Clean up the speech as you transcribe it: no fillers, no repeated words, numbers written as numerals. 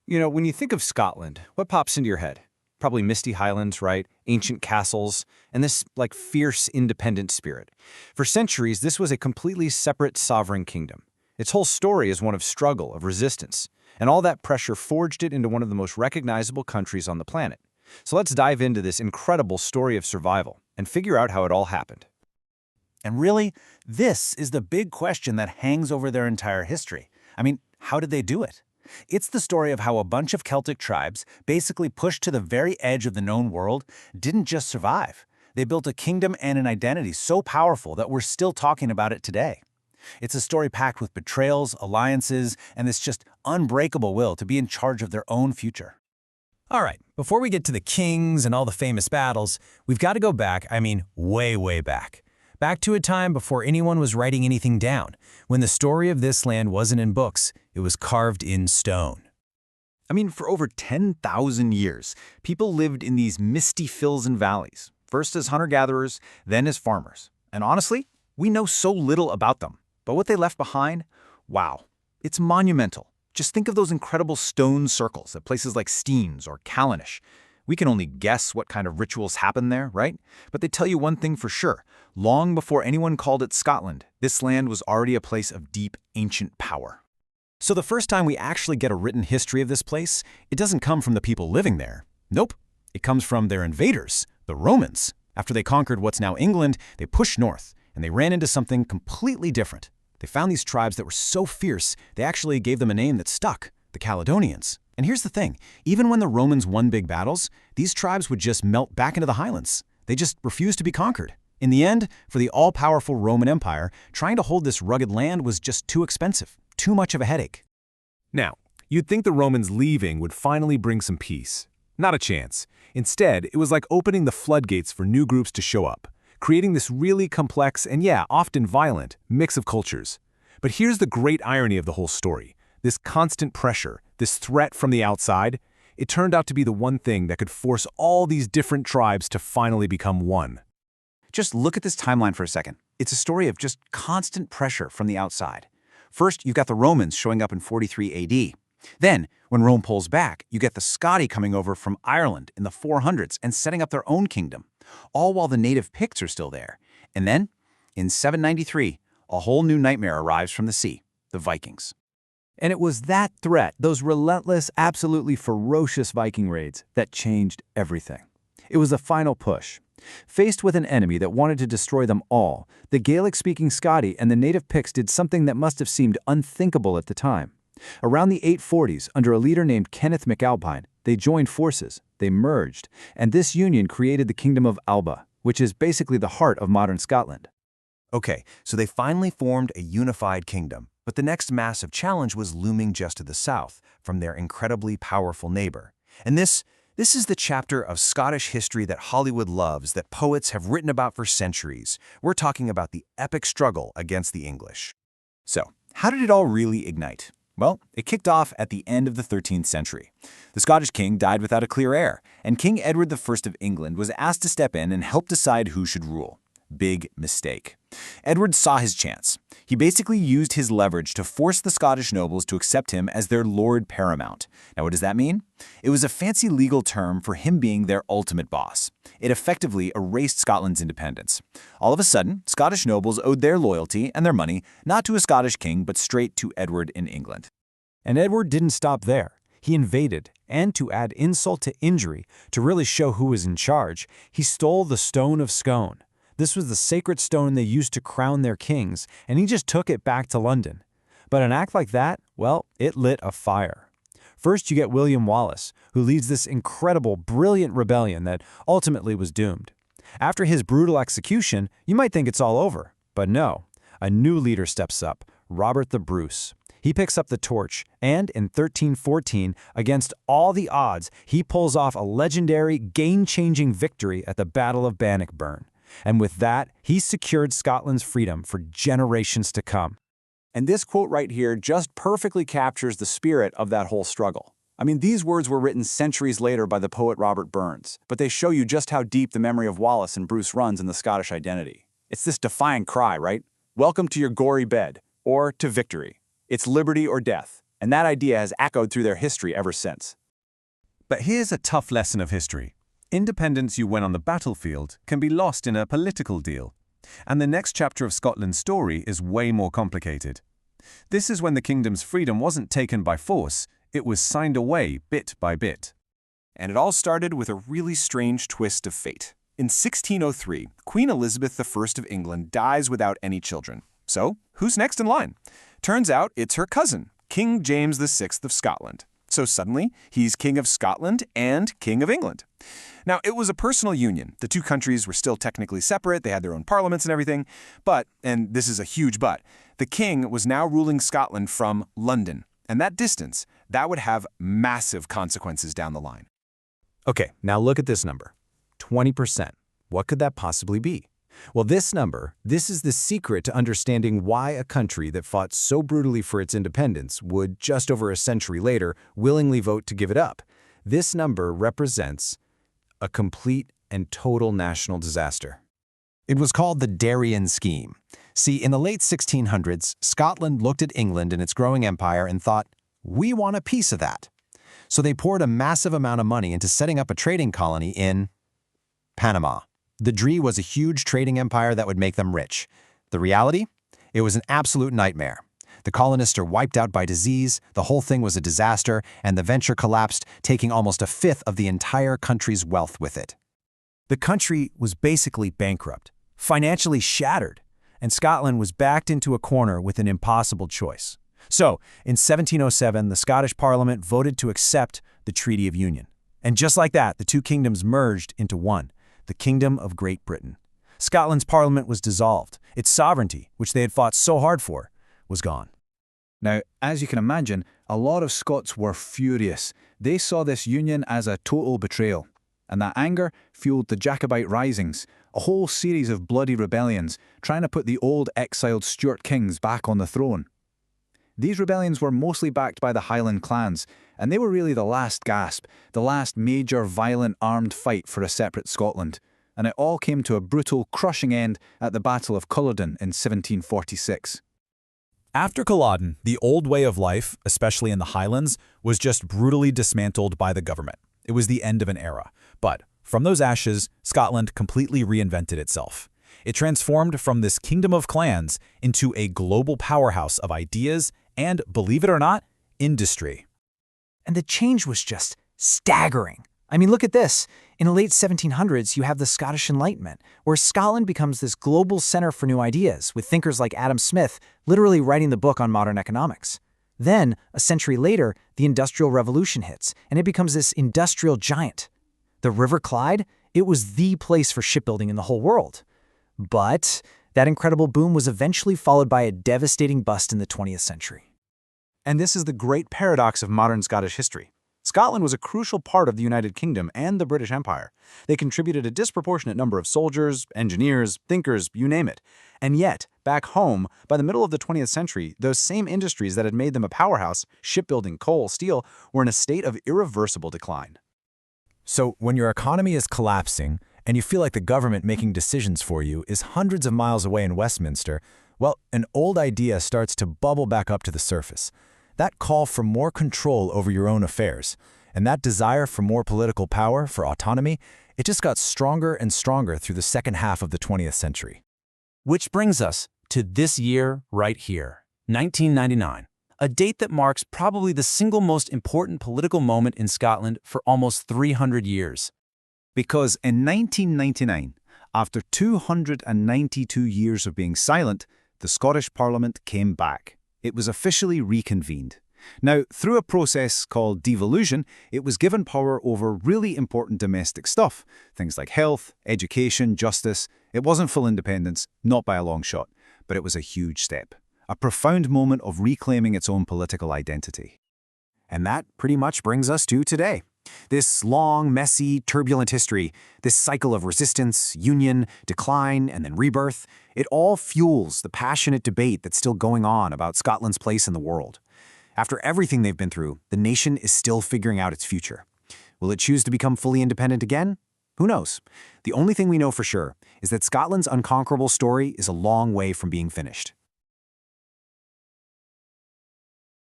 When you think of Scotland, what pops into your head? Probably misty highlands, right? Ancient castles, and this, fierce, independent spirit. For centuries, this was a completely separate sovereign kingdom. Its whole story is one of struggle, of resistance, and all that pressure forged it into one of the most recognizable countries on the planet. So let's dive into this incredible story of survival and figure out how it all happened. And really, this is the big question that hangs over their entire history. How did they do it? It's the story of how a bunch of Celtic tribes, basically pushed to the very edge of the known world, didn't just survive. They built a kingdom and an identity so powerful that we're still talking about it today. It's a story packed with betrayals, alliances, and this just unbreakable will to be in charge of their own future. All right, before we get to the kings and all the famous battles, we've got to go back, way, way back. Back to a time before anyone was writing anything down, when the story of this land wasn't in books, it was carved in stone. For over 10,000 years, people lived in these misty hills and valleys, first as hunter-gatherers, then as farmers. And honestly, we know so little about them. But what they left behind, wow, it's monumental. Just think of those incredible stone circles at places like Steens or Callanish. We can only guess what kind of rituals happened there, right? But they tell you one thing for sure. Long before anyone called it Scotland, this land was already a place of deep, ancient power. So the first time we actually get a written history of this place, it doesn't come from the people living there. Nope. It comes from their invaders, the Romans. After they conquered what's now England, they pushed north, and they ran into something completely different. They found these tribes that were so fierce, they actually gave them a name that stuck, the Caledonians. And here's the thing, even when the Romans won big battles, these tribes would just melt back into the highlands. They just refused to be conquered. In the end, for the all-powerful Roman Empire, trying to hold this rugged land was just too expensive, too much of a headache. Now, you'd think the Romans leaving would finally bring some peace. Not a chance. Instead, it was like opening the floodgates for new groups to show up, creating this really complex and often violent mix of cultures. But here's the great irony of the whole story. This constant pressure, this threat from the outside, it turned out to be the one thing that could force all these different tribes to finally become one. Just look at this timeline for a second. It's a story of just constant pressure from the outside. First, you've got the Romans showing up in 43 AD. Then, when Rome pulls back, you get the Scotti coming over from Ireland in the 400s and setting up their own kingdom, all while the native Picts are still there. And then, in 793, a whole new nightmare arrives from the sea, the Vikings. And it was that threat, those relentless, absolutely ferocious Viking raids, that changed everything. It was a final push. Faced with an enemy that wanted to destroy them all, the Gaelic-speaking Scotti and the native Picts did something that must have seemed unthinkable at the time. Around the 840s, under a leader named Kenneth MacAlpine, they joined forces, they merged, and this union created the Kingdom of Alba, which is basically the heart of modern Scotland. Okay, so they finally formed a unified kingdom, but the next massive challenge was looming just to the south, from their incredibly powerful neighbor. And this is the chapter of Scottish history that Hollywood loves, that poets have written about for centuries. We're talking about the epic struggle against the English. So, how did it all really ignite? Well, it kicked off at the end of the 13th century. The Scottish king died without a clear heir, and King Edward I of England was asked to step in and help decide who should rule. Big mistake. Edward saw his chance. He basically used his leverage to force the Scottish nobles to accept him as their Lord Paramount. Now, what does that mean? It was a fancy legal term for him being their ultimate boss. It effectively erased Scotland's independence. All of a sudden, Scottish nobles owed their loyalty and their money not to a Scottish king, but straight to Edward in England. And Edward didn't stop there. He invaded, and to add insult to injury, to really show who was in charge, he stole the Stone of Scone. This was the sacred stone they used to crown their kings, and he just took it back to London. But an act like that, well, it lit a fire. First, you get William Wallace, who leads this incredible, brilliant rebellion that ultimately was doomed. After his brutal execution, you might think it's all over. But no, a new leader steps up, Robert the Bruce. He picks up the torch, and in 1314, against all the odds, he pulls off a legendary, game-changing victory at the Battle of Bannockburn. And with that, he secured Scotland's freedom for generations to come. And this quote right here just perfectly captures the spirit of that whole struggle. These words were written centuries later by the poet Robert Burns, but they show you just how deep the memory of Wallace and Bruce runs in the Scottish identity. It's this defiant cry, right? Welcome to your gory bed, or to victory. It's liberty or death, and that idea has echoed through their history ever since. But here's a tough lesson of history. Independence you win on the battlefield can be lost in a political deal. And the next chapter of Scotland's story is way more complicated. This is when the kingdom's freedom wasn't taken by force, it was signed away bit by bit. And it all started with a really strange twist of fate. In 1603, Queen Elizabeth I of England dies without any children. So, who's next in line? Turns out it's her cousin, King James VI of Scotland. So suddenly, he's King of Scotland and King of England. Now, it was a personal union. The two countries were still technically separate, they had their own parliaments and everything, but, and this is a huge but, the king was now ruling Scotland from London. And that distance, that would have massive consequences down the line. Okay, now look at this number. 20%. What could that possibly be? Well, this is the secret to understanding why a country that fought so brutally for its independence would, just over a century later, willingly vote to give it up. This number represents a complete and total national disaster. It was called the Darien Scheme. See, in the late 1600s, Scotland looked at England and its growing empire and thought, we want a piece of that. So they poured a massive amount of money into setting up a trading colony in Panama. The Dree was a huge trading empire that would make them rich. The reality? It was an absolute nightmare. The colonists are wiped out by disease, the whole thing was a disaster, and the venture collapsed, taking almost a fifth of the entire country's wealth with it. The country was basically bankrupt, financially shattered, and Scotland was backed into a corner with an impossible choice. So, in 1707, the Scottish Parliament voted to accept the Treaty of Union. And just like that, the two kingdoms merged into one, the Kingdom of Great Britain. Scotland's parliament was dissolved. Its sovereignty, which they had fought so hard for, was gone. Now, as you can imagine, a lot of Scots were furious. They saw this union as a total betrayal. And that anger fueled the Jacobite risings, a whole series of bloody rebellions trying to put the old exiled Stuart kings back on the throne. These rebellions were mostly backed by the Highland clans, and they were really the last gasp, the last major violent armed fight for a separate Scotland. And it all came to a brutal, crushing end at the Battle of Culloden in 1746. After Culloden, the old way of life, especially in the Highlands, was just brutally dismantled by the government. It was the end of an era. But from those ashes, Scotland completely reinvented itself. It transformed from this kingdom of clans into a global powerhouse of ideas and, believe it or not, industry. And the change was just staggering. I mean, look at this. In the late 1700s, you have the Scottish Enlightenment, where Scotland becomes this global center for new ideas, with thinkers like Adam Smith literally writing the book on modern economics. Then, a century later, the Industrial Revolution hits, and it becomes this industrial giant. The River Clyde, it was the place for shipbuilding in the whole world. But that incredible boom was eventually followed by a devastating bust in the 20th century. And this is the great paradox of modern Scottish history. Scotland was a crucial part of the United Kingdom and the British Empire. They contributed a disproportionate number of soldiers, engineers, thinkers, you name it. And yet, back home, by the middle of the 20th century, those same industries that had made them a powerhouse, shipbuilding, coal, steel, were in a state of irreversible decline. So when your economy is collapsing and you feel like the government making decisions for you is hundreds of miles away in Westminster, well, an old idea starts to bubble back up to the surface. That call for more control over your own affairs, and that desire for more political power, for autonomy, it just got stronger and stronger through the second half of the 20th century. Which brings us to this year right here, 1999, a date that marks probably the single most important political moment in Scotland for almost 300 years. Because in 1999, after 292 years of being silent, the Scottish Parliament came back. It was officially reconvened. Now, through a process called devolution, it was given power over really important domestic stuff, things like health, education, justice. It wasn't full independence, not by a long shot, but it was a huge step, a profound moment of reclaiming its own political identity. And that pretty much brings us to today. This long, messy, turbulent history, this cycle of resistance, union, decline, and then rebirth, it all fuels the passionate debate that's still going on about Scotland's place in the world. After everything they've been through, the nation is still figuring out its future. Will it choose to become fully independent again? Who knows? The only thing we know for sure is that Scotland's unconquerable story is a long way from being finished.